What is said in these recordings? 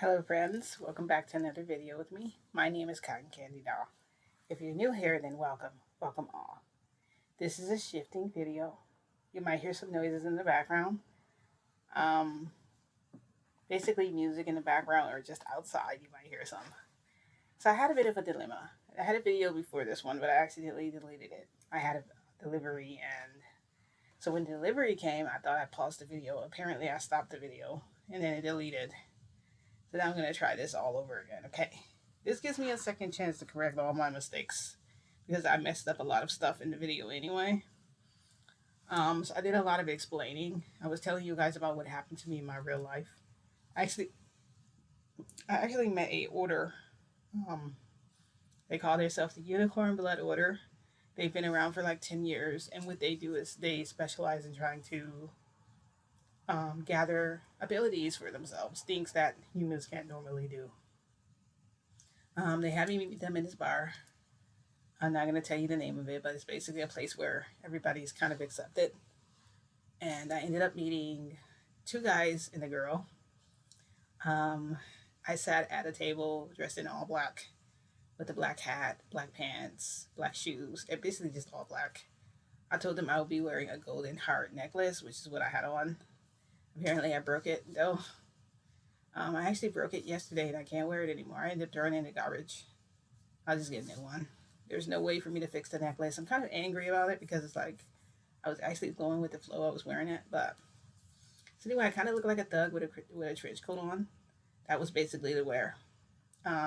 Hello friends, welcome back to another video with me. My name is Cotton Candy Doll. If you're new here, then welcome all. This is a shifting video. You might hear some noises in the background. Um, Basically music in the background or just outside you might hear some. So I had a bit of a dilemma. I had a video before this one, but I accidentally deleted it. I had a delivery, and so when delivery came, I thought I paused the video. Apparently I stopped the video and then it deleted. So now I'm going to try this all over again, okay? This gives me a second chance to correct all my mistakes because I messed up a lot of stuff in the video anyway. So I did a lot of explaining. I was telling you guys about what happened to me in my real life. Actually, I actually met a order. Um, they call themselves the Unicorn Blood Order. They've been around for like 10 years, and what they do is they specialize in trying to gather abilities for themselves, things that humans can't normally do. They had me meet them in this bar. I'm not going to tell you the name of it, but it's basically a place where everybody's kind of accepted. And I ended up meeting two guys and a girl. I sat at a table dressed in all black with a black hat, black pants, black shoes, and basically just all black. I told them I would be wearing a golden heart necklace, which is what I had on. Apparently, I broke it though. I actually broke it yesterday and I can't wear it anymore. I ended up throwing it in the garbage. I'll just get a new one. There's no way for me to fix the necklace. I'm kind of angry about it because it's like I was actually going with the flow. I was wearing it, but so anyway, I kind of look like a thug with a trench coat on. That was basically the wear.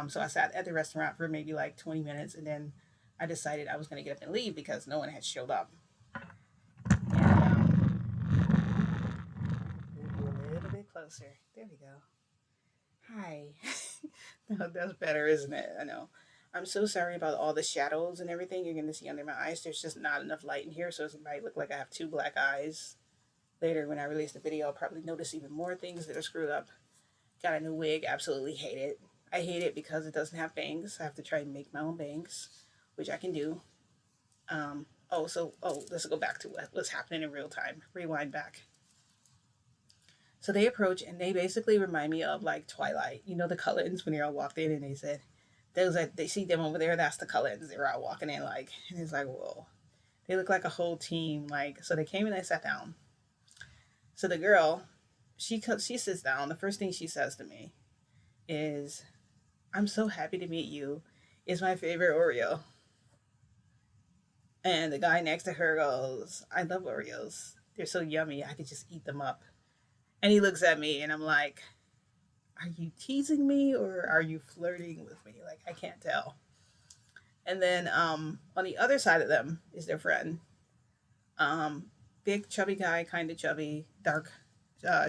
So I sat at the restaurant for maybe like 20 minutes, and then I decided I was going to get up and leave because no one had showed up. And a little bit closer. There we go. Hi. No, that's better, isn't it? I know. I'm so sorry about all the shadows and everything you're going to see under my eyes. There's just not enough light in here, so it might look like I have two black eyes. Later, when I release the video, I'll probably notice even more things that are screwed up. Got a new wig. Absolutely hate it. I hate it because it doesn't have bangs. I have to try and make my own bangs, which I can do. Let's go back to what's happening in real time. Rewind back. So they approach and they basically remind me of like Twilight. You know the Cullens when they all walked in and they said, "Those are they see them over there. That's the Cullens." They were all walking in like, and it's like, whoa. They look like a whole team. Like, so they came and they sat down. So the girl, she sits down. The first thing she says to me is, "I'm so happy to meet you. It's my favorite Oreo." And the guy next to her goes, "I love Oreos. They're so yummy. I could just eat them up." And he looks at me and I'm like, "Are you teasing me or are you flirting with me?" Like, I can't tell. And then on the other side of them is their friend. Big chubby guy, kind of chubby, dark,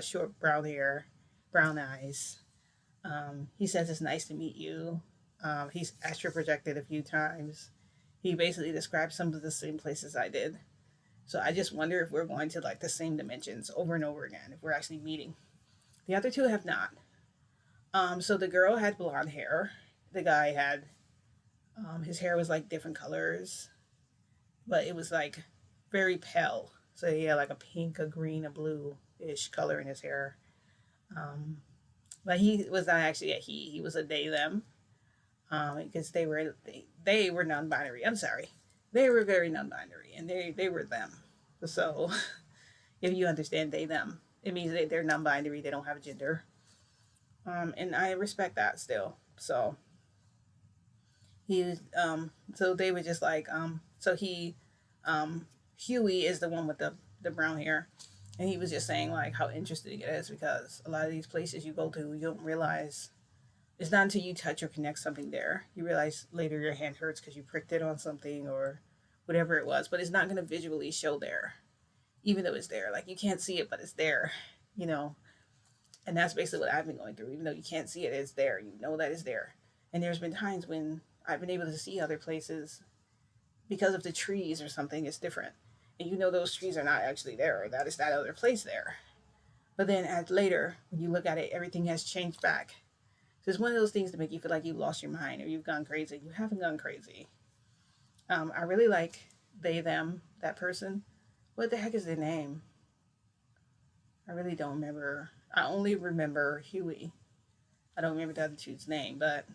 short brown hair, brown eyes. He says it's nice to meet you. He's astro projected a few times. He basically described some of the same places I did. So I just wonder if we're going to like the same dimensions over and over again, if we're actually meeting. The other two have not. So the girl had blonde hair. The guy had his hair was like different colors, but it was like very pale. So he had like a pink, a green, a blue ish color in his hair. Um, but he was not actually a he. He was a they them. Because they were non-binary. I'm sorry, they were very non-binary, and they were them. So if you understand they them, it means they're non-binary. They don't have a gender, and I respect that still. So so they were just like so he Huey is the one with the brown hair, and he was just saying like how interesting it is because a lot of these places you go to, you don't realize it's not until you touch or connect something there you realize later your hand hurts because you pricked it on something or whatever it was, but it's not going to visually show there, even though it's there. Like, you can't see it, but it's there, you know. And that's basically what I've been going through. Even though you can't see it, it's there. You know that it's there. And there's been times when I've been able to see other places because of the trees or something. It's different, and you know those trees are not actually there, or that is that other place there. But then at later, when you look at it, everything has changed back. So it's one of those things to make you feel like you've lost your mind or you've gone crazy. You haven't gone crazy. I really like they, them, that person. What the heck is their name? I really don't remember. I only remember Huey. I don't remember the other two's name, but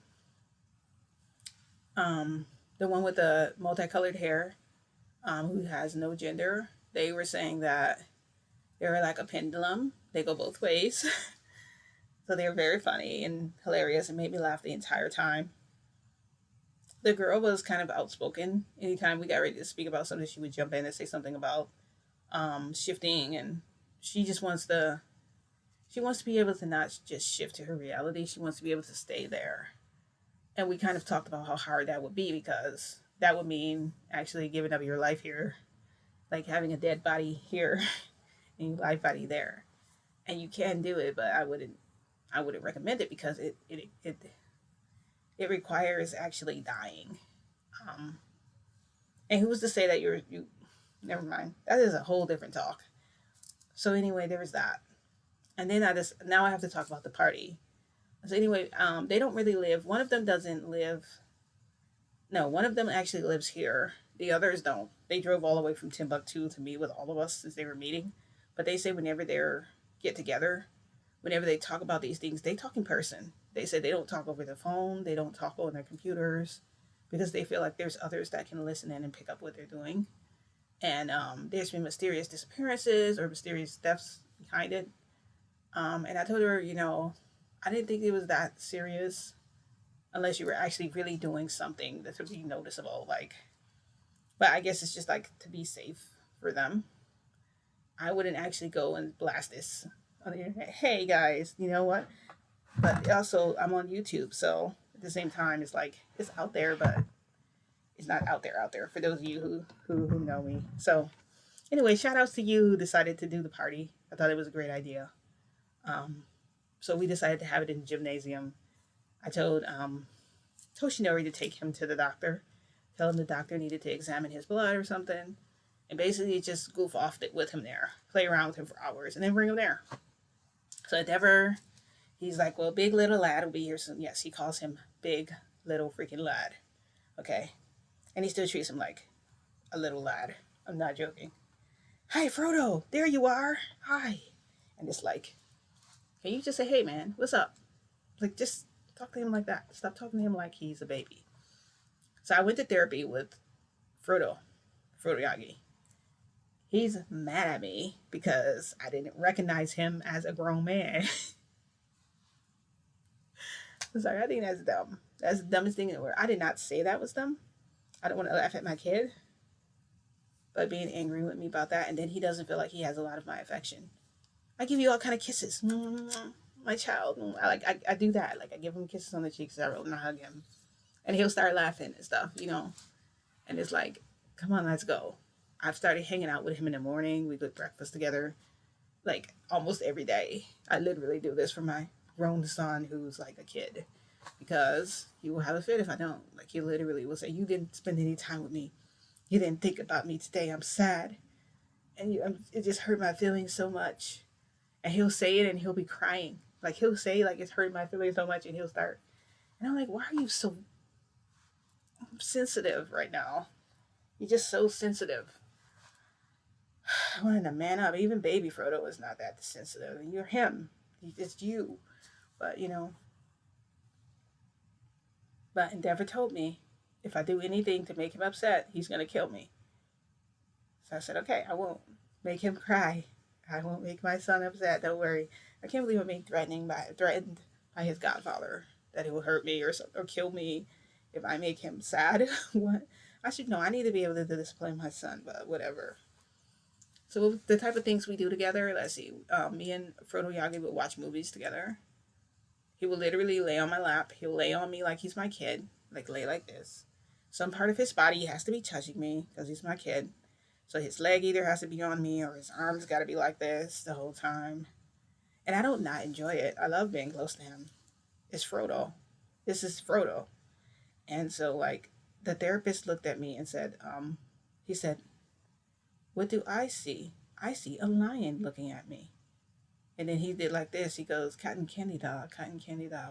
the one with the multicolored hair, who has no gender, they were saying that they were like a pendulum. They go both ways. So they were very funny and hilarious and made me laugh the entire time. The girl was kind of outspoken. Anytime we got ready to speak about something, she would jump in and say something about shifting, and she just wants the she wants to be able to not just shift to her reality. She wants to be able to stay there. And we kind of talked about how hard that would be, because that would mean actually giving up your life here, like having a dead body here and your life body there. And you can do it, but I wouldn't recommend it, because it requires actually dying. Um, and who's to say that you? Never mind. That is a whole different talk. So anyway, there was that, and then now I have to talk about the party. So anyway, they don't really live. One of them doesn't live. No, one of them actually lives here. The others don't. They drove all the way from Timbuktu to meet with all of us since they were meeting. But they say whenever they're get together, whenever they talk about these things, they talk in person. They say they don't talk over the phone. They don't talk on their computers, because they feel like there's others that can listen in and pick up what they're doing. And there's been mysterious disappearances or mysterious deaths behind it. And I told her, I didn't think it was that serious unless you were actually really doing something that would be noticeable. But I guess it's just like to be safe for them. I wouldn't actually go and blast this on the internet. Hey guys, you know what? But also, I'm on YouTube, so at the same time, it's like it's out there, but it's not out there for those of you who know me. So anyway, shout outs to you who decided to do the party. I thought it was a great idea. Um, so we decided to have it in the gymnasium. I told Toshinori to take him to the doctor, tell him the doctor needed to examine his blood or something, and basically just goof off with him there, play around with him for hours, and then bring him there. So Endeavor, he's like, well, big little lad will be here soon. Yes, he calls him big little freaking lad. Okay. And he still treats him like a little lad. I'm not joking. Hi, Frodo. There you are. Hi. And it's like, can you just say, hey, man, what's up? Like, just talk to him like that. Stop talking to him like he's a baby. So I went to therapy with Frodo Yagi. He's mad at me because I didn't recognize him as a grown man. I'm sorry, I think that's dumb. That's the dumbest thing in the world. I did not say that was dumb. I don't want to laugh at my kid, but being angry with me about that, and then he doesn't feel like he has a lot of my affection. I give you all kind of kisses, my child. I do that. Like I give him kisses on the cheeks, I roll and I hug him, and he'll start laughing and stuff, And it's like, come on, let's go. I've started hanging out with him in the morning. We cook breakfast together, like almost every day. I literally do this for my grown son, who's like a kid, because he will have a fit if I don't. Like he literally will say, "You didn't spend any time with me. You didn't think about me today. I'm sad," and it just hurt my feelings so much. And he'll say it, and he'll be crying. Like he'll say, like it's hurt my feelings so much, and he'll start. And I'm like, why are you so sensitive right now? You're just so sensitive. I wanted to man up. Even baby Frodo is not that sensitive. And you're him. It's you. But But Endeavor told me if I do anything to make him upset, he's going to kill me. So I said, okay, I won't make him cry. I won't make my son upset. Don't worry. I can't believe I'm being threatened by his godfather that he will hurt me or kill me if I make him sad. What? I should know. I need to be able to discipline my son, but whatever. So the type of things we do together, let's see. Me and Frodo Yagi would watch movies together. He will literally lay on my lap. He'll lay on me like he's my kid, like lay like this. Some part of his body has to be touching me because he's my kid. So his leg either has to be on me or his arms got to be like this the whole time. And I don't not enjoy it. I love being close to him. It's Frodo. This is Frodo. And so like the therapist looked at me and said, he said, what do I see? I see a lion looking at me. And then he did like this. He goes, cotton candy dog,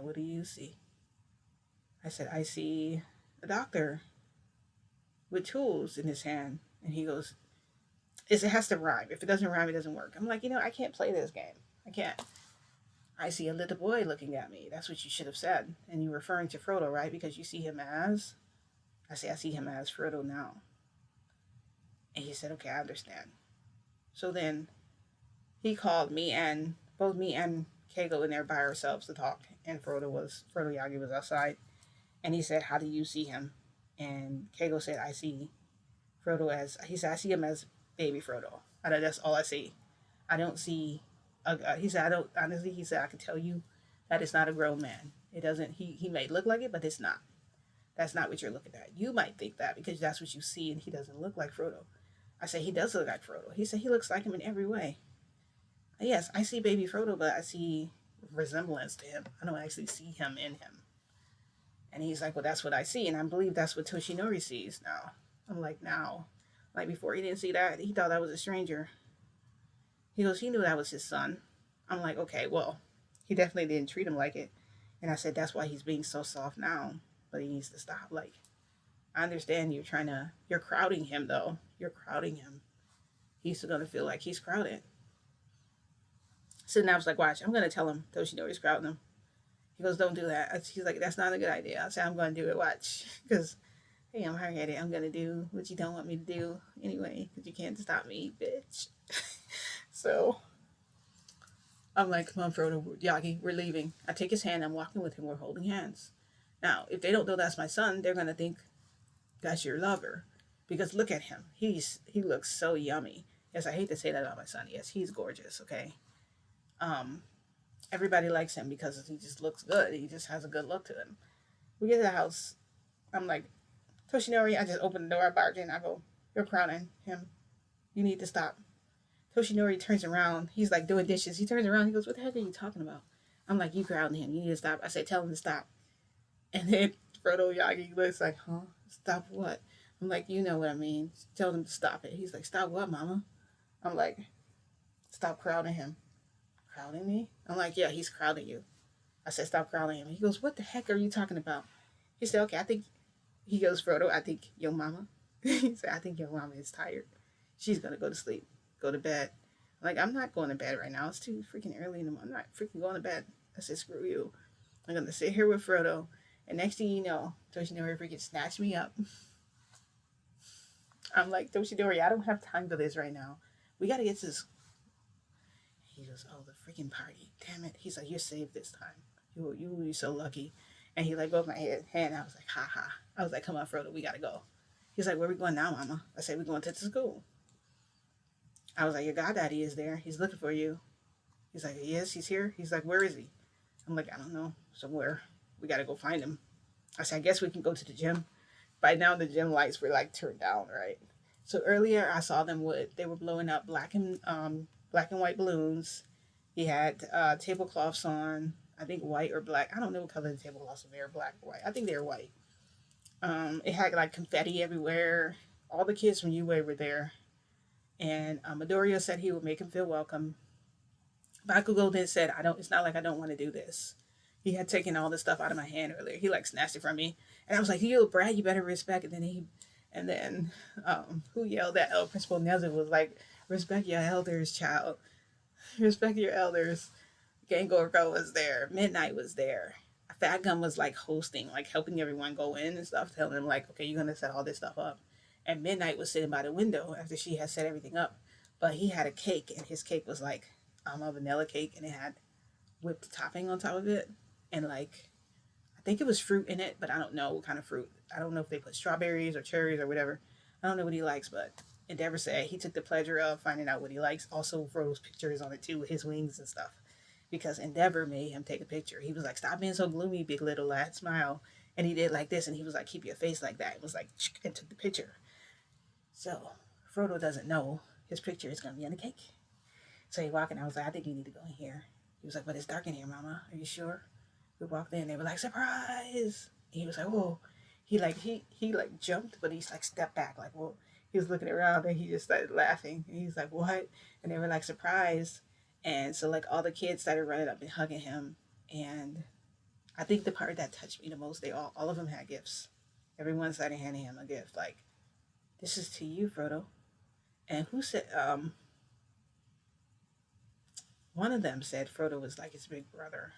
what do you see? I said, I see a doctor with tools in his hand. And he goes, it has to rhyme. If it doesn't rhyme, it doesn't work. I'm like, I can't play this game. I can't. I see a little boy looking at me. That's what you should have said. And you're referring to Frodo, right? Because you see him as, I say, I see him as Frodo now. And he said, okay, I understand. So then he called me and both me and Kago in there by ourselves to talk. And Frodo Yagi was outside. And he said, how do you see him? And Kago said, I see Frodo as, he said, I see him as baby Frodo. And that's all I see. I don't see, he said, I don't, honestly, he said, I can tell you that it's not a grown man. It doesn't, he may look like it, but it's not. That's not what you're looking at. You might think that because that's what you see and he doesn't look like Frodo. I said, he does look like Frodo. He said, he looks like him in every way. Yes, I see baby Frodo, but I see resemblance to him. I don't actually see him in him. And he's like, well, that's what I see. And I believe that's what Toshinori sees now. I'm like, now. Like before, he didn't see that. He thought I was a stranger. He goes, he knew that was his son. I'm like, okay, well, he definitely didn't treat him like it. And I said, that's why he's being so soft now. But he needs to stop. Like, I understand you're crowding him, though. You're crowding him. He's going to feel like he's crowded. So now I was like, watch, I'm going to tell him Toshinori's crowding him. He goes, don't do that. He's like, that's not a good idea. I said, I'm going to do it, watch. Because, hey, I'm hard-headed. I'm going to do what you don't want me to do anyway. Because you can't stop me, bitch. So I'm like, come on, Frodo, Yagi, we're leaving. I take his hand. I'm walking with him. We're holding hands. Now, if they don't know that's my son, they're going to think that's your lover. Because look at him. He looks so yummy. Yes, I hate to say that about my son. Yes, he's gorgeous, okay? Everybody likes him because he just looks good. He just has a good look to him. We get to the house. I'm like, Toshinori, I just open the door, I barge in. I go, you're crowding him. You need to stop. Toshinori turns around. He's like doing dishes. He turns around. He goes, what the heck are you talking about? I'm like, you crowding him. You need to stop. I said, tell him to stop. And then Frodo Yagi looks like, huh? Stop what? I'm like, you know what I mean. Tell him to stop it. He's like, stop what, mama? I'm like, stop crowding him. Crowding me? I'm like, yeah, he's crowding you. I said, stop crowding him. He goes, what the heck are you talking about? He said, okay, he goes, Frodo, I think your mama, he said, I think your mama is tired. She's going to go to sleep, go to bed. I'm like, I'm not going to bed right now. It's too freaking early in the morning. I'm not freaking going to bed. I said, screw you. I'm going to sit here with Frodo. And next thing you know, Toshinori freaking snatched me up. I'm like, Toshinori, I don't have time for this right now. We got to get to this. He goes, oh, the freaking party. Damn it. He's like, you're saved this time. You're so lucky. And he like rubbed my hand. I was like, ha ha. I was like, come on, Frodo, we got to go. He's like, where are we going now, mama? I said, we're going to the school. I was like, your goddaddy is there. He's looking for you. He's like, yes, he's here. He's like, where is he? I'm like, I don't know. Somewhere. We got to go find him. I said, I guess we can go to the gym. By now, the gym lights were like turned down, right? So earlier, I saw them they were blowing up black and white balloons. He had tablecloths on, I think white or black. I don't know what color the tablecloths were. They were black or white. I think they were white. It had like confetti everywhere. All the kids from UA were there. And Midoriya said he would make him feel welcome. Bakugo then said, it's not like I don't want to do this. He had taken all the stuff out of my hand earlier. He like snatched it from me. And I was like, you Brad, you better respect. And then who yelled at Principal Nezu was like, respect your elders, child. Respect your elders. Gango Girl was there. Midnight was there. Fat Gum was like hosting, like helping everyone go in and stuff, telling them like, okay, you're going to set all this stuff up. And Midnight was sitting by the window after she had set everything up. But he had a cake, and his cake was like a vanilla cake, and it had whipped topping on top of it. And like, I think it was fruit in it, but I don't know what kind of fruit. I don't know if they put strawberries or cherries or whatever. I don't know what he likes, but Endeavor said he took the pleasure of finding out what he likes. Also, Frodo's picture is on it too, with his wings and stuff. Because Endeavor made him take a picture. He was like, stop being so gloomy, big little lad, smile. And he did like this, and he was like, keep your face like that. It was like, and took the picture. So, Frodo doesn't know his picture is going to be on the cake. So he walked in. I was like, I think you need to go in here. He was like, but it's dark in here, mama. Are you sure? We walked in. They were like, surprise. And he was like, whoa. He jumped, but he's like stepped back. Like, whoa. He was looking around, and he just started laughing. And he's like, what? And they were like, surprise. And so like all the kids started running up and hugging him. And I think the part that touched me the most, all of them had gifts. Everyone started handing him a gift. Like, this is to you, Frodo. And who said, one of them said Frodo was like his big brother.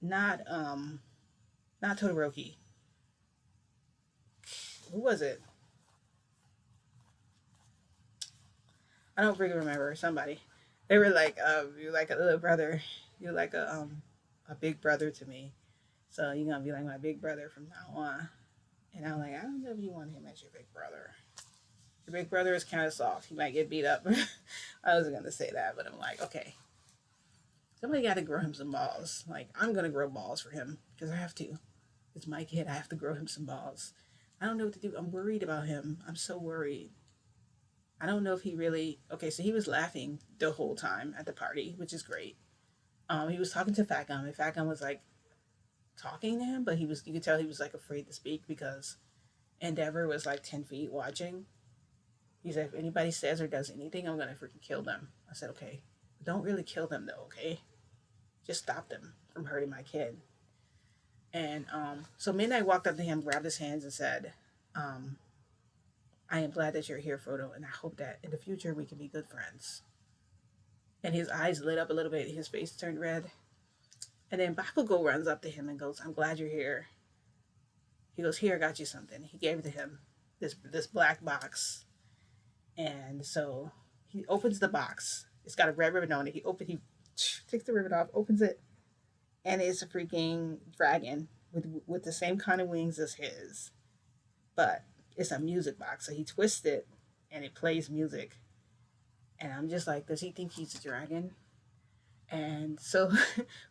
Not Todoroki. Who was it? I don't really remember. Somebody. They were like, you're like a little brother. You're like a big brother to me. So you're gonna be like my big brother from now on. And I'm like, I don't know if you want him as your big brother. Your big brother is kind of soft. He might get beat up. I wasn't gonna say that, but I'm like, okay, somebody got to grow him some balls. Like I'm gonna grow balls for him because I have to. It's my kid. I have to grow him some balls. I don't know what to do. I'm worried about him. I'm so worried. I don't know if he really. Okay, so he was laughing the whole time at the party, which is great. He was talking to Fat Gum, and Fat Gum was like talking to him, but he was. You could tell he was like afraid to speak because Endeavor was like 10 feet watching. He said, if anybody says or does anything, I'm gonna freaking kill them. I said, okay, don't really kill them though, okay? Just stop them from hurting my kid. And so Midnight walked up to him, grabbed his hands, and said, um, I am glad that you're here, Frodo, and I hope that in the future we can be good friends. And his eyes lit up a little bit, his face turned red. And then Bakugo runs up to him and goes, I'm glad you're here. He goes, here, I got you something. He gave it to him, this black box. And so he opens the box. It's got a red ribbon on it. He takes the ribbon off, opens it, and it's a freaking dragon with the same kind of wings as his. But it's a music box. So he twists it and it plays music. And I'm just like, does he think he's a dragon? And so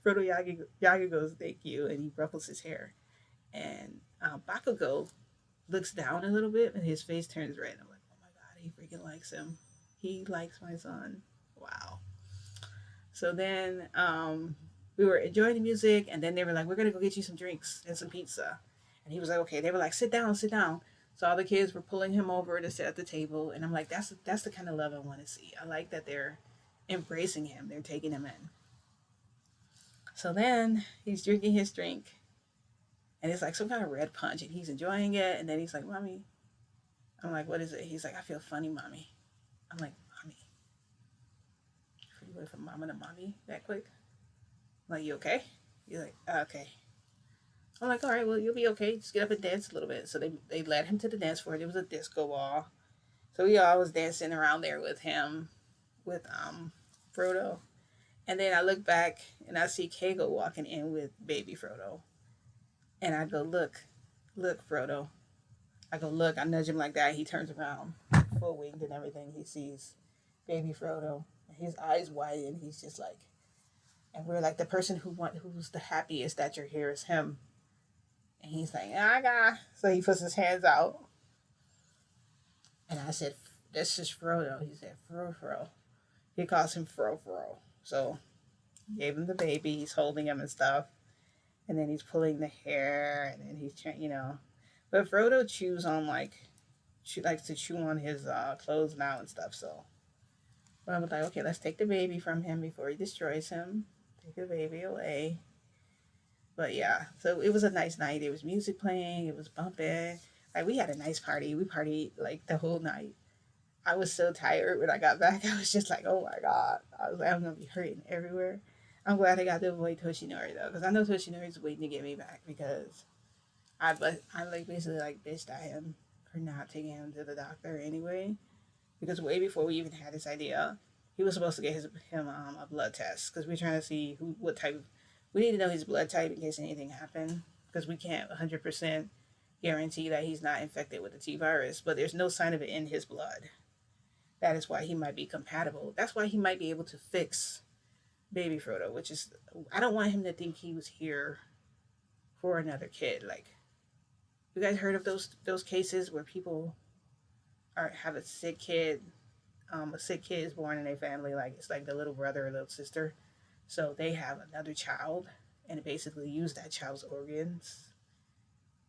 Frodo Yaga goes, thank you. And he ruffles his hair. And Bakugo looks down a little bit and his face turns red. I'm like, oh my God, he freaking likes him. He likes my son. Wow. So then we were enjoying the music, and then they were like, we're going to go get you some drinks and some pizza. And he was like, okay. They were like, sit down, sit down. So all the kids were pulling him over to sit at the table. And I'm like, that's the kind of love I want to see. I like that they're embracing him. They're taking him in. So then he's drinking his drink. And it's like some kind of red punch. And he's enjoying it. And then he's like, Mommy. I'm like, what is it? He's like, I feel funny, Mommy. I'm like, Mommy. You went from mama to mommy that quick? I'm like, you okay? You're like, okay. I'm like, all right, well, you'll be okay. Just get up and dance a little bit. So they led him to the dance floor. There was a disco ball. So we all was dancing around there with him, with Frodo. And then I look back and I see Kago walking in with baby Frodo. And I go, look, Frodo. I go, look, I nudge him like that. He turns around, full winged and everything. He sees baby Frodo. His eyes widen. He's just like, and we're like, the person who's the happiest that you're here is him. And he's like, I got. So he puts his hands out. And I said, this is Frodo. He said, Fro. He calls him Fro. So gave him the baby. He's holding him and stuff. And then he's pulling the hair. And then he's, But Frodo chews on likes to chew on his clothes now and stuff. So I was like, okay, let's take the baby from him before he destroys him. Take the baby away. But yeah, so it was a nice night. There was music playing. It was bumping. Like, we had a nice party. We partied like the whole night. I was so tired when I got back. I was just like, oh my God. I was like, I'm going to be hurting everywhere. I'm glad I got to avoid Toshinori though, because I know Toshinori's waiting to get me back because I like basically like bitched at him for not taking him to the doctor anyway. Because way before we even had this idea, he was supposed to get him a blood test because we're trying to see what type of. We need to know his blood type in case anything happened because we can't 100% guarantee that he's not infected with the T virus, but there's no sign of it in his blood. That is why he might be compatible. That's why he might be able to fix baby Frodo, which is, I don't want him to think he was here for another kid. Like, you guys heard of those cases where people have a sick kid is born in a family, like it's like the little brother or little sister, so they have another child and basically use that child's organs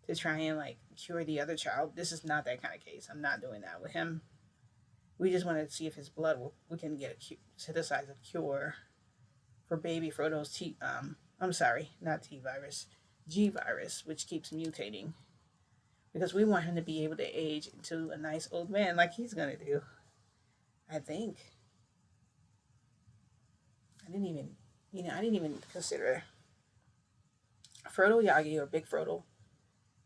to try and like cure the other child. This is not that kind of case. I'm not doing that with him. We just want to see if his blood we can get synthesize a cure for baby Frodo's I'm sorry, not T virus, G virus, which keeps mutating, because we want him to be able to age into a nice old man like he's gonna do. I think. I didn't even consider Frodo Yagi or Big Frodo.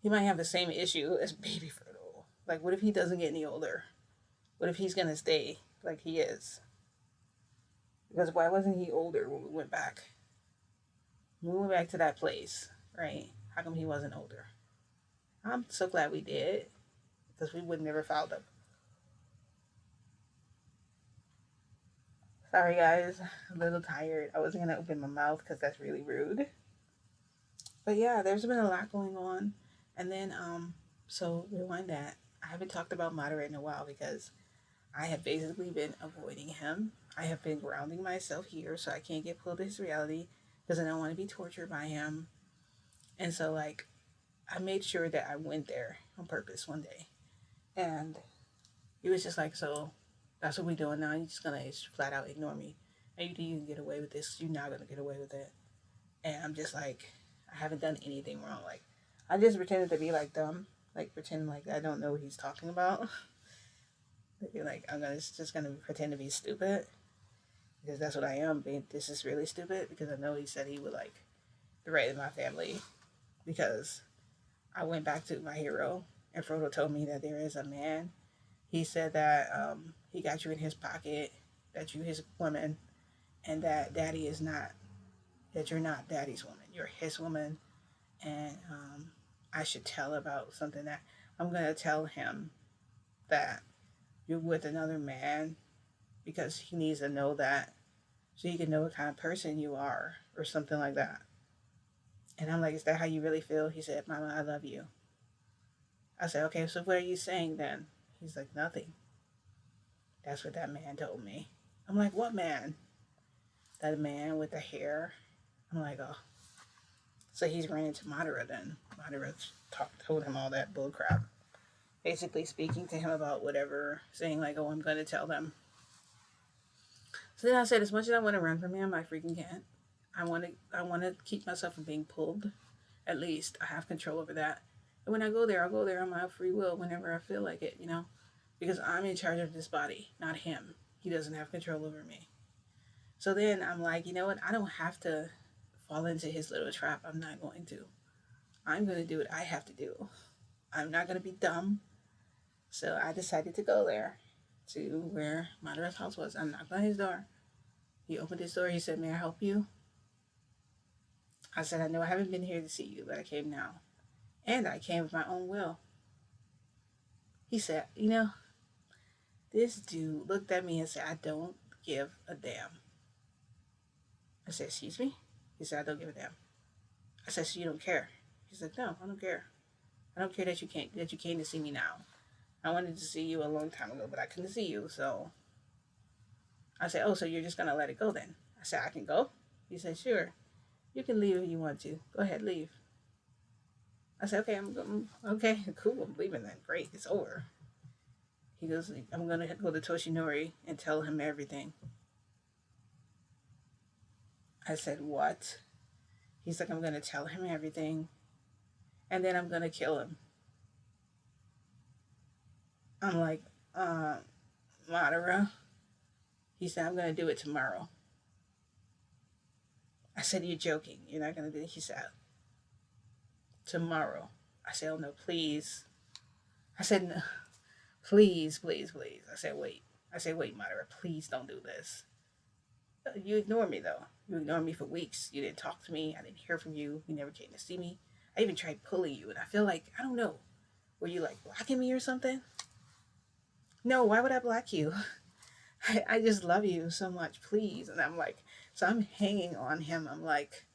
He might have the same issue as Baby Frodo. Like, what if he doesn't get any older? What if he's gonna stay like he is? Because why wasn't he older when we went back? When we went back to that place, right? How come he wasn't older? I'm so glad we did, because we would never fouled up. Sorry guys, a little tired. I wasn't gonna open my mouth because that's really rude. But yeah, there's been a lot going on. And then so rewind that. I haven't talked about Moderate in a while because I have basically been avoiding him. I have been grounding myself here so I can't get pulled to his reality because I don't want to be tortured by him. And so like I made sure that I went there on purpose one day. And he was just like, so that's what we're doing now. You're just gonna flat out ignore me. And you think you can get away with this, you're not gonna get away with it. And I'm just like, I haven't done anything wrong. Like, I just pretended to be like dumb. Like, pretend like I don't know what he's talking about. Like, just gonna pretend to be stupid. Because that's what I am. This is really stupid. Because I know he said he would, like, threaten my family. Because I went back to my hero. And Frodo told me that there is a man. He said that he got you in his pocket. That you his woman. And that daddy is not. That you're not daddy's woman. You're his woman. And I should tell about something that I'm going to tell him that you're with another man because he needs to know that so he can know what kind of person you are or something like that. And I'm like, is that how you really feel? He said, Mama, I love you. I said, okay, so what are you saying then? He's like, nothing. That's what that man told me. I'm like, what man? That man with the hair. I'm like, oh. So he's ran into Madara then. Madara told him all that bull crap. Basically speaking to him about whatever, saying like, oh, I'm going to tell them. So then I said, as much as I want to run from him, I freaking can't. I want to keep myself from being pulled. At least I have control over that. And when I go there, I'll go there on my free will whenever I feel like it, because I'm in charge of this body, not him. He doesn't have control over me. So then I'm like, you know what? I don't have to fall into his little trap. I'm not going to. I'm going to do what I have to do. I'm not going to be dumb. So I decided to go there to where Madara's house was. I knocked on his door. He opened his door. He said, may I help you? I said, I know I haven't been here to see you, but I came now. And I came with my own will. He said, this dude looked at me and said, I don't give a damn. I said, excuse me? He said, I don't give a damn. I said, so you don't care? He said, no, I don't care. I don't care that you came to see me now. I wanted to see you a long time ago, but I couldn't see you, so I said, oh, so you're just going to let it go then? I said, I can go? He said, sure. You can leave if you want to. Go ahead, leave. I said, okay, okay, cool, I'm leaving then. Great, it's over. He goes, I'm going to go to Toshinori and tell him everything. I said, what? He's like, I'm going to tell him everything, and then I'm going to kill him. I'm like, Madara? He said, I'm going to do it tomorrow. I said, you're joking. You're not going to do it? He said, tomorrow. I said, oh, no, please. I said, no, please, please, please. I said, wait. Madara, please don't do this. You ignored me, though. You ignored me for weeks. You didn't talk to me. I didn't hear from you. You never came to see me. I even tried pulling you, and I feel like, I don't know. Were you, like, blocking me or something? No, why would I block you? I just love you so much, please. And I'm like, so I'm hanging on him. I'm like,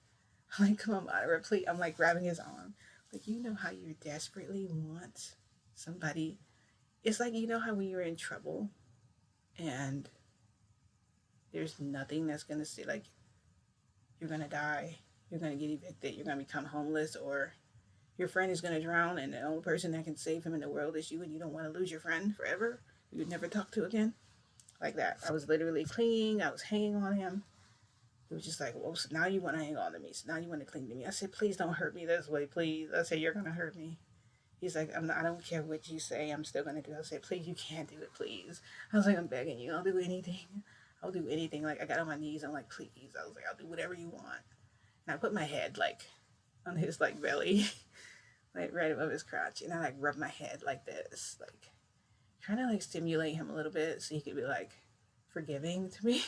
come on, Madara, please. I'm like grabbing his arm. Like, you know how you desperately want somebody. It's like, you know how when you're in trouble and there's nothing that's going to say, like, you're going to die, you're going to get evicted, you're going to become homeless, or your friend is going to drown and the only person that can save him in the world is you, and you don't want to lose your friend forever, you would never talk to again. Like that. I was literally clinging. I was hanging on him. He was just like, well, so now you want to hang on to me. So now you want to cling to me. I said, please don't hurt me this way, please. I said, you're going to hurt me. He's like, I don't care what you say. I'm still going to do it. I said, please, you can't do it, please. I was like, I'm begging you. I'll do anything. I'll do anything. Like, I got on my knees. I'm like, please. I was like, I'll do whatever you want. And I put my head, like, on his, like, belly, like, right above his crotch. And I, like, rub my head like this, like, trying to, like, stimulate him a little bit so he could be, like, forgiving to me.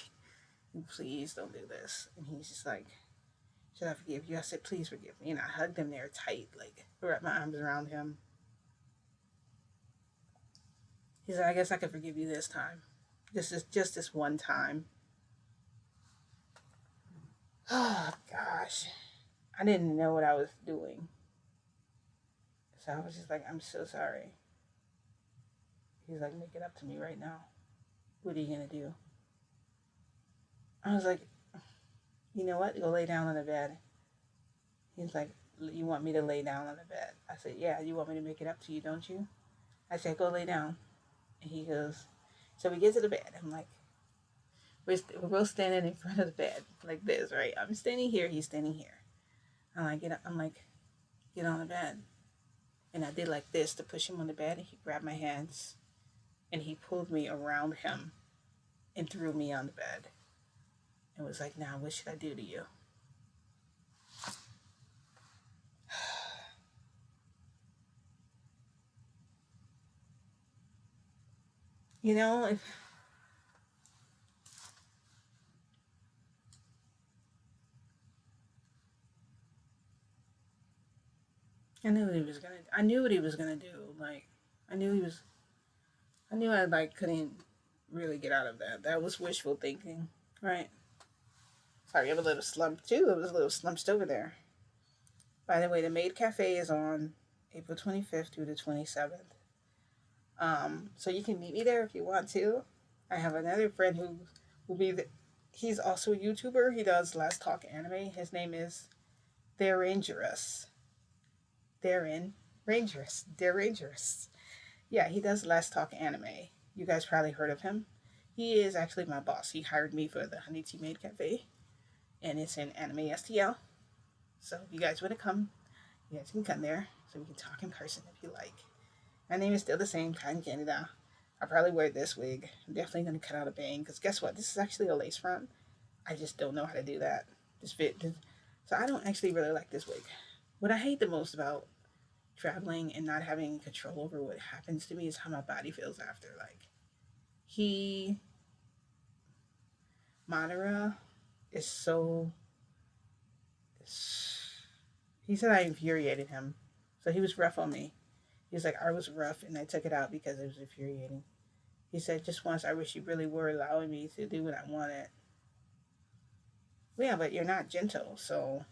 And please don't do this. And he's just like, should I forgive you? I said, please forgive me. And I hugged him there tight, like, wrapped my arms around him. He said, I guess I could forgive you this time. Just this one time. Oh, gosh. I didn't know what I was doing. So I was just like, I'm so sorry. He's like, make it up to me right now. What are you going to do? I was like, you know what? Go lay down on the bed. He's like, you want me to lay down on the bed? I said, yeah, you want me to make it up to you, don't you? I said, go lay down. And he goes, so we get to the bed. I'm like, we're both standing in front of the bed like this, right? I'm standing here, he's standing here. I'm like, get on the bed. And I did like this to push him on the bed, and he grabbed my hands and he pulled me around him and threw me on the bed. And was like, now what should I do to you? You know, if I knew what he was gonna. I knew what he was gonna do. Like, I knew he was. I knew I like couldn't really get out of that. That was wishful thinking, right? Sorry, I have a little slump too. It was a little slumped over there. By the way, the Maid Cafe is on April 25th through the 27th. So you can meet me there if you want to. I have another friend who will be. He's also a YouTuber. He does Let's Talk Anime. His name is They're Dangerous. They're Dangerous. Yeah, he does Let's Talk Anime. You guys probably heard of him. He is actually my boss. He hired me for the Honey Tea Maid Cafe, and it's in Anime STL. So if you guys want to come, you guys can come there so we can talk in person if you like. My name is still the same, Cotton Canada. I'll probably wear this wig. I'm definitely going to cut out a bang, because guess what? This is actually a lace front. I just don't know how to do that. So I don't actually really like this wig. What I hate the most about traveling and not having control over what happens to me is how my body feels after. Like, Madara is so, he said I infuriated him. So he was rough on me. He was like, I was rough and I took it out because it was infuriating. He said, just once, I wish you really were allowing me to do what I wanted. Yeah, but you're not gentle, so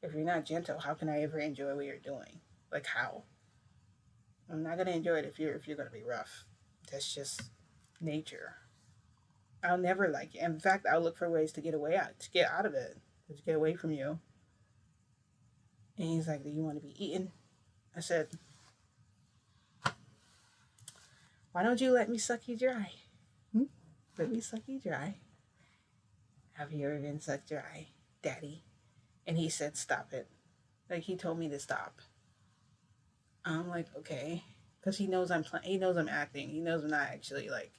if you're not gentle, how can I ever enjoy what you're doing? Like, how? I'm not gonna enjoy it if you're gonna be rough. That's just nature. I'll never like it. In fact, I'll look for ways to get out of it, to get away from you. And he's like, do you want to be eaten? I said, why don't you let me suck you dry? Let me suck you dry. Have you ever been sucked dry, Daddy? And he said, stop it. Like, he told me to stop. I'm like, okay. Because he knows he knows I'm acting. He knows I'm not actually, like,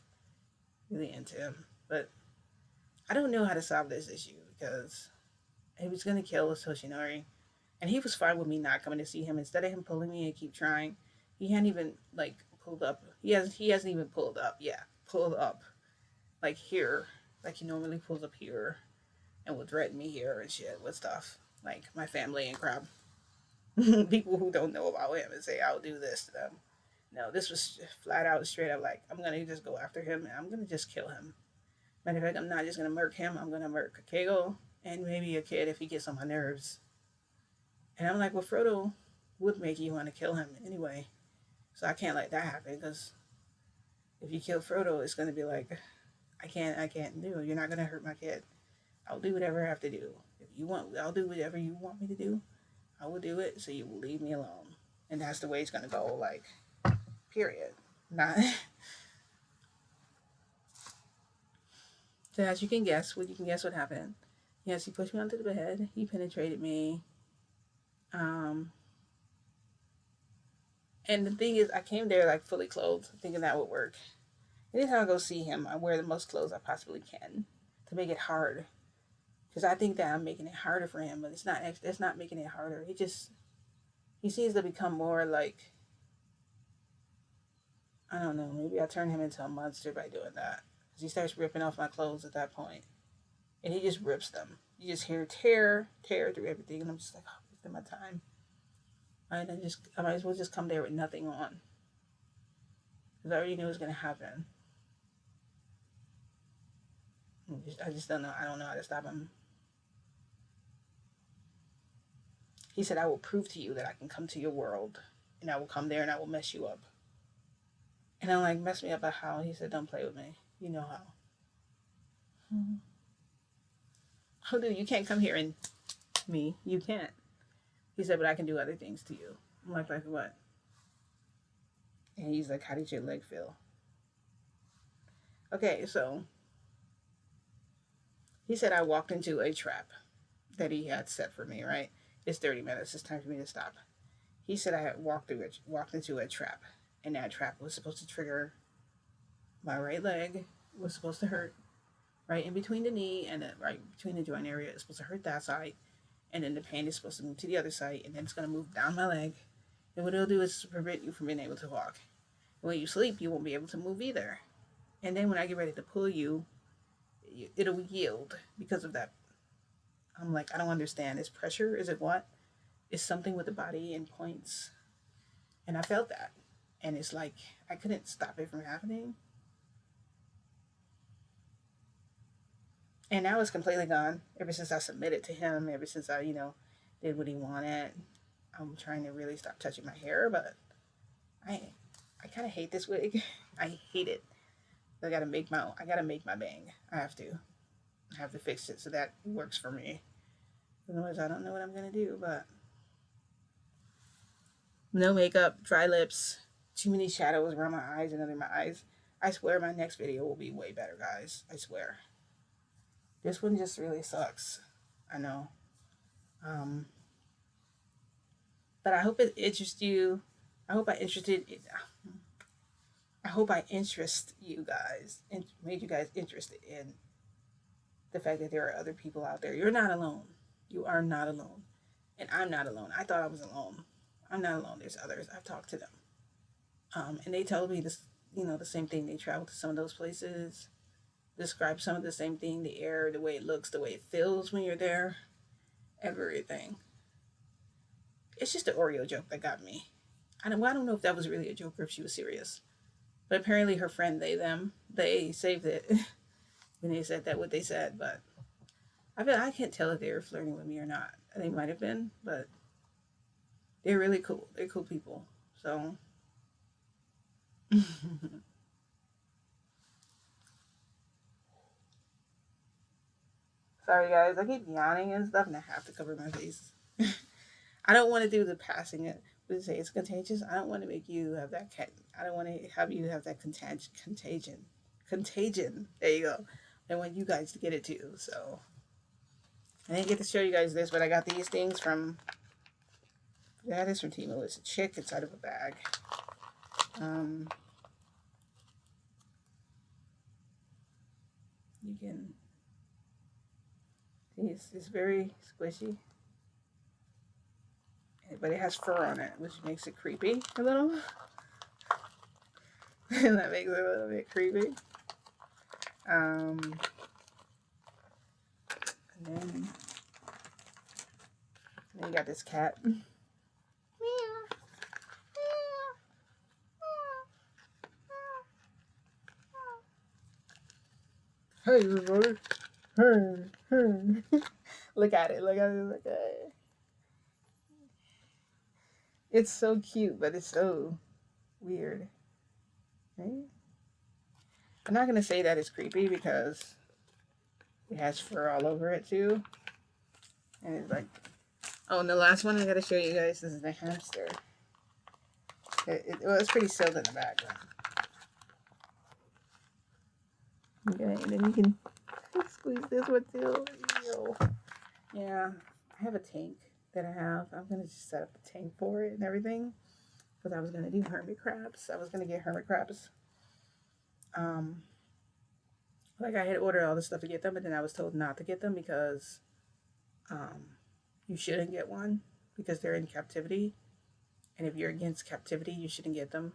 really into him. But I don't know how to solve this issue, because he was going to kill Toshinori. And he was fine with me not coming to see him. Instead of him pulling me and keep trying, he hadn't even, like, pulled up. He hasn't even pulled up. Yeah, pulled up. Like, here. Like, he normally pulls up here and will threaten me here and shit with stuff. Like, my family and crap. People who don't know about him and say, I'll do this to them. No, this was flat out, straight up, like, I'm going to just go after him and I'm going to just kill him. Matter of fact, I'm not just going to murk him. I'm going to murk Keigo and maybe a kid if he gets on my nerves. And I'm like, well, Frodo would make you want to kill him anyway. So I can't let that happen, because if you kill Frodo, it's going to be like, I can't do it. You're not going to hurt my kid. I'll do whatever I have to do. If you want, I'll do whatever you want me to do. I will do it, so you will leave me alone. And that's the way it's going to go, like, period. Not. So as you can guess what happened. Yes, he pushed me onto the bed. He penetrated me. And the thing is, I came there, like, fully clothed, thinking that would work. Anytime I go see him, I wear the most clothes I possibly can to make it hard. Because I think that I'm making it harder for him, but it's not. It's not making it harder. He seems to become more like, I don't know. Maybe I turn him into a monster by doing that. Because he starts ripping off my clothes at that point, and he just rips them. You just hear tear through everything, and I'm just like, oh, wasting my time. I might as well just come there with nothing on, because I already knew it was gonna happen. I just don't know. I don't know how to stop him. He said, I will prove to you that I can come to your world, and I will come there and I will mess you up. And I'm like, mess me up at how? He said, don't play with me. You know how. Mm-hmm. Oh, dude, you can't come here and me. You can't. He said, but I can do other things to you. I'm like what? And he's like, how did your leg feel? Okay, so he said I walked into a trap that he had set for me, right? It's 30 minutes. It's time for me to stop. He said I had walked into a trap, and that trap was supposed to trigger my right leg. Was supposed to hurt right in between the knee and right between the joint area. It's supposed to hurt that side, and then the pain is supposed to move to the other side, and then it's going to move down my leg. And what it'll do is prevent you from being able to walk. And when you sleep, you won't be able to move either. And then when I get ready to pull you, it'll yield because of that. I'm like, I don't understand. Is pressure? Is it what? It's something with the body and points. And I felt that. And it's like, I couldn't stop it from happening. And now it's completely gone. Ever since I submitted to him, ever since I, did what he wanted. I'm trying to really stop touching my hair, but I kind of hate this wig. I hate it. I gotta make my bang. I have to fix it so that it works for me. Otherwise, I don't know what I'm gonna do. But no makeup, dry lips, too many shadows around my eyes and under my eyes. I swear my next video will be way better, guys. I swear. This one just really sucks. I know. But I hope it interests you. I hope I interest you guys and made you guys interested in the fact that there are other people out there. You're not alone. You are not alone. And I'm not alone. I thought I was alone. I'm not alone. There's others. I've talked to them. And they told me this, the same thing. They traveled to some of those places, describe some of the same thing, the air, the way it looks, the way it feels when you're there, everything. It's just an Oreo joke that got me. I don't know if that was really a joke or if she was serious. But apparently her friend, they saved it when they said that, what they said. But I can't tell if they were flirting with me or not. They might have been, but they're really cool. They're cool people. So sorry guys, I keep yawning and stuff and I have to cover my face. I don't want to do the passing it. But say it's contagious. I don't want to make you have that. I don't want to have you have that contagion. Contagion. There you go. I want you guys to get it too. So I didn't get to show you guys this, but I got these things from. That is from Timo. It's a chick inside of a bag. You can see it's very squishy. But it has fur on it, which makes it creepy a little. And that makes it a little bit creepy. And then you got this cat. Hey, everybody. Hey. Look at it. Look at it. It's so cute, but it's so weird. Right? I'm not going to say that it's creepy because it has fur all over it too. And it's like, oh, and the last one I got to show you guys, this is the hamster. It's pretty sealed in the back. Okay, and then you can squeeze this one too. Ew. Yeah, I have a tank that I have. I'm going to just set up a tank for it and everything. Because I was going to do hermit crabs. I was going to get hermit crabs Um, like I had ordered all this stuff to get them, but then I was told not to get them because um, you shouldn't get one because they're in captivity. And if you're against captivity, you shouldn't get them.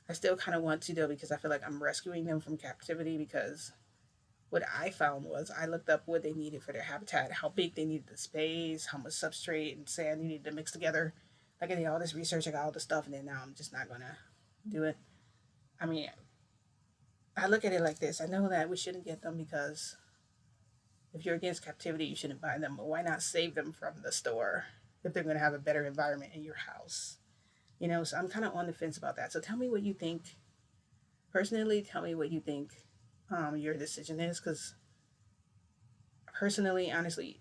I still kind of want to though because I feel like I'm rescuing them from captivity because what I found was I looked up what they needed for their habitat, how big they needed the space, how much substrate and sand you need to mix together. Like I did all this research, I got all this stuff, and then now I'm just not gonna do it. I mean, I look at it like this. I know that we shouldn't get them because if you're against captivity, you shouldn't buy them. But why not save them from the store if they're going to have a better environment in your house? You know, so I'm kind of on the fence about that. So tell me what you think. Personally, tell me what you think your decision is because personally, honestly,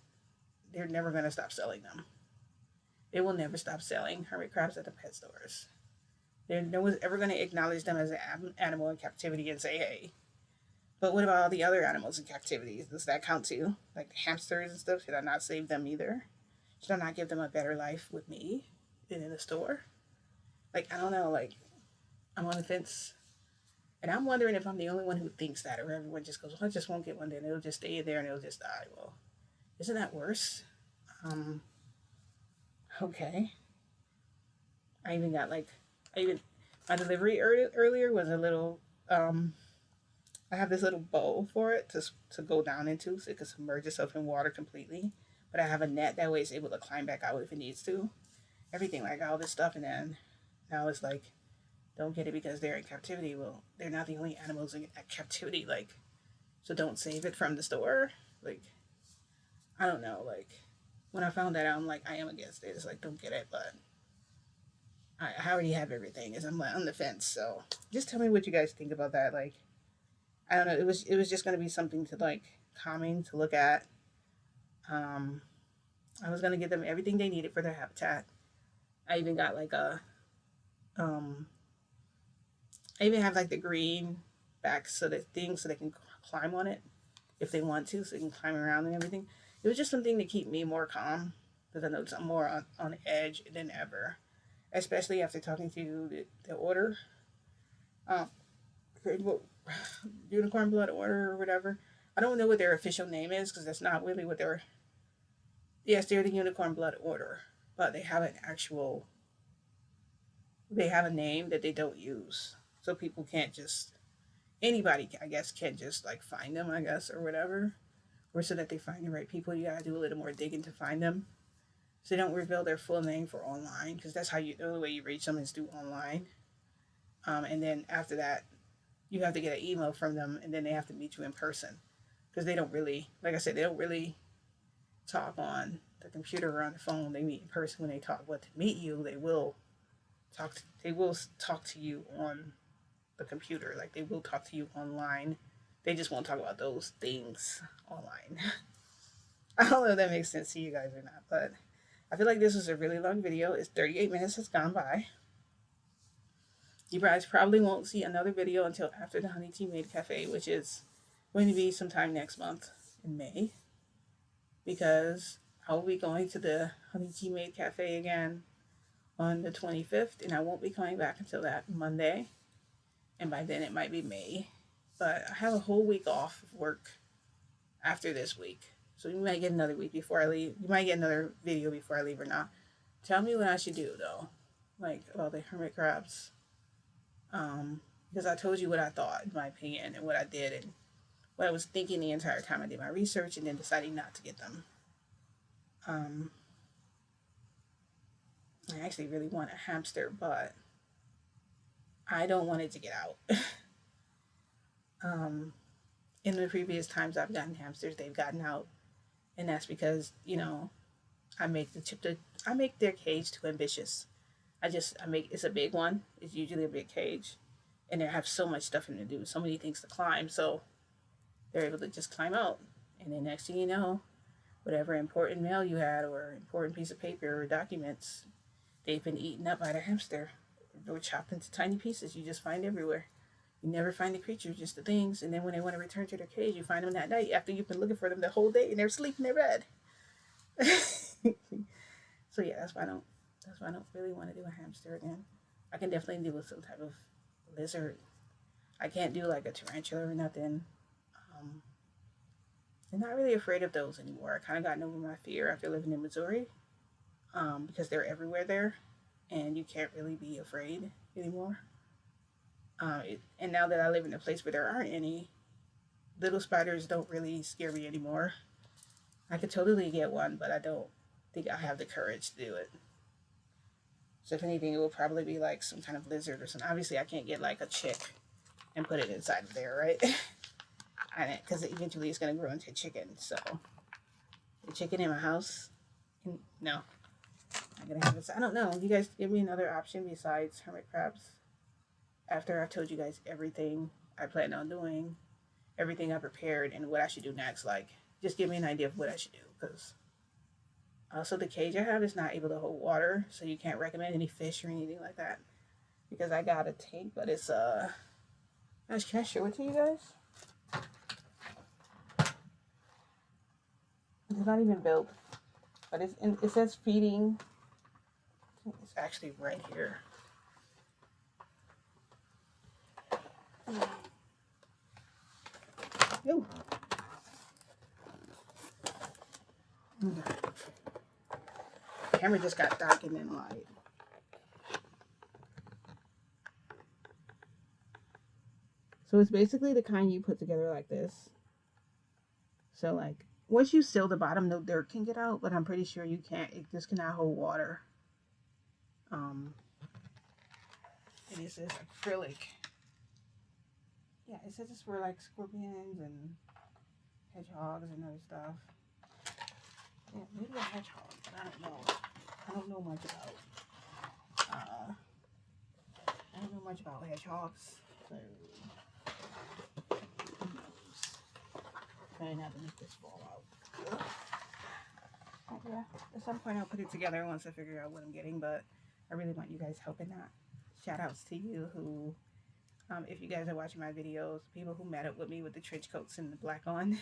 they're never going to stop selling them. They will never stop selling hermit crabs at the pet stores. No one's ever going to acknowledge them as an animal in captivity and say, hey. But what about all the other animals in captivity? Does that count too? Like the hamsters and stuff? Should I not save them either? Should I not give them a better life with me than in the store? Like, I don't know. Like, I'm on the fence. And I'm wondering if I'm the only one who thinks that, or everyone just goes, well, I just won't get one, then it'll just stay there and it'll just die. Well, isn't that worse? Um, okay. I even got like, I even, my delivery earlier was a little, I have this little bowl for it to go down into so it can submerge itself in water completely. But I have a net that way it's able to climb back out if it needs to. Everything, like all this stuff, and then now it's like, don't get it because they're in captivity. Well, they're not the only animals in captivity. Like, so don't save it from the store. Like, I don't know. Like, when I found that out, I'm like, I am against it. It's like, don't get it, but I already have everything. Is I'm like on the fence. So just tell me what you guys think about that. Like, I don't know. It was just gonna be something to like calming to look at. Um, I was gonna give them everything they needed for their habitat. I even got like a um, I even have like the green back so that thing so they can climb on it if they want to, so they can climb around and everything. It was just something to keep me more calm because I know I'm more on edge than ever, especially after talking to the order, um, unicorn blood order or whatever. I don't know what their official name is because that's not really what they're. Yes, they're the unicorn blood order, but they have an actual. They have a name that they don't use, so people can't just anybody. I guess can't just like find them. I guess or whatever, or so that they find the right people. You gotta do a little more digging to find them. So they don't reveal their full name for online because that's how you the only way you reach them is through online. And then after that, you have to get an email from them, and then they have to meet you in person because they don't really, like I said, they don't really talk on the computer or on the phone. They meet in person when they talk. But to meet you, they will talk to you on the computer. Like they will talk to you online. They just won't talk about those things online. I don't know if that makes sense to you guys or not, but I feel like this was a really long video. It's 38 minutes has gone by. You guys probably won't see another video until after the Honey Tea Maid Cafe, which is going to be sometime next month in May, because I will be going to the Honey Tea Maid Cafe again on the 25th, and I won't be coming back until that Monday, and by then it might be May. But I have a whole week off of work after this week, so you might get another week before I leave. You might get another video before I leave or not. Tell me what I should do though, like about the hermit crabs. Because I told you what I thought, in my opinion, and what I did, and what I was thinking the entire time I did my research, and then deciding not to get them. Um, I actually really want a hamster, but I don't want it to get out. um, in the previous times I've gotten hamsters, they've gotten out, and that's because I make their cage too ambitious. I make it's a big one. It's usually a big cage, and they have so much stuff in to do, so many things to climb. So they're able to just climb out, and then next thing you know, whatever important mail you had or important piece of paper or documents, they've been eaten up by the hamster. They were chopped into tiny pieces. You just find everywhere. You never find the creatures, just the things. And then when they want to return to their cage, you find them that night after you've been looking for them the whole day and they're asleep in their bed. So yeah, that's why I don't. That's why I don't really want to do a hamster again. I can definitely do with some type of lizard. I can't do like a tarantula or nothing. I'm not really afraid of those anymore. I kind of gotten over my fear after living in Missouri, because they're everywhere there, and you can't really be afraid anymore. And now that I live in a place where there aren't any, little spiders don't really scare me anymore. I could totally get one, but I don't think I have the courage to do it. So if anything, it will probably be like some kind of lizard or something. Obviously, I can't get like a chick and put it inside of there, right? Because eventually it's going to grow into a chicken. So the chicken in my house, no, I'm going to have it. I don't know. You guys give me another option besides hermit crabs. After I've told you guys everything I plan on doing, everything I prepared, and what I should do next, like, just give me an idea of what I should do. Because also the cage I have is not able to hold water, so you can't recommend any fish or anything like that. Because I got a tank, but it's gosh, can I show it to you guys? It's not even built, but it says feeding. It's actually right here. Ooh. Okay. The camera just got dark and then light. So it's basically the kind you put together like this. So like once you seal the bottom, no dirt can get out, but I'm pretty sure you can't. It just cannot hold water. And it says acrylic. Yeah, it says it's for like scorpions and hedgehogs and other stuff. Yeah, maybe a hedgehog, but I don't know. I don't know much about hedgehogs. So trying not to make this fall out. But yeah, at some point I'll put it together once I figure out what I'm getting, but I really want you guys helping that. Shout outs to you who, if you guys are watching my videos, people who met up with me with the trench coats and the black on.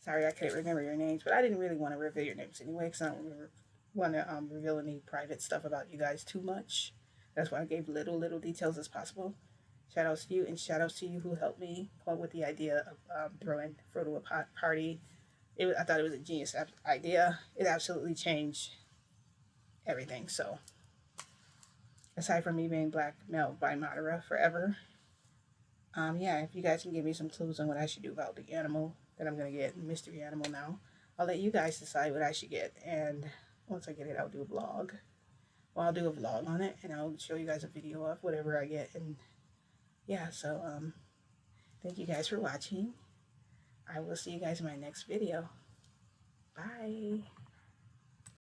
Sorry I couldn't remember your names, but I didn't really want to reveal your names anyway, because I don't want to reveal any private stuff about you guys too much. That's why I gave little details as possible. Shout outs to you, and shout outs to you who helped me come up with the idea of throwing Frodo a party. I thought it was a genius idea. It absolutely changed everything. So, aside from me being blackmailed by Madara forever, yeah, if you guys can give me some clues on what I should do about the animal that I'm going to get, mystery animal now, I'll let you guys decide what I should get. And once I get it, I'll do a vlog. Well, I'll do a vlog on it, and I'll show you guys a video of whatever I get. And yeah, so thank you guys for watching. I will see you guys in my next video. Bye.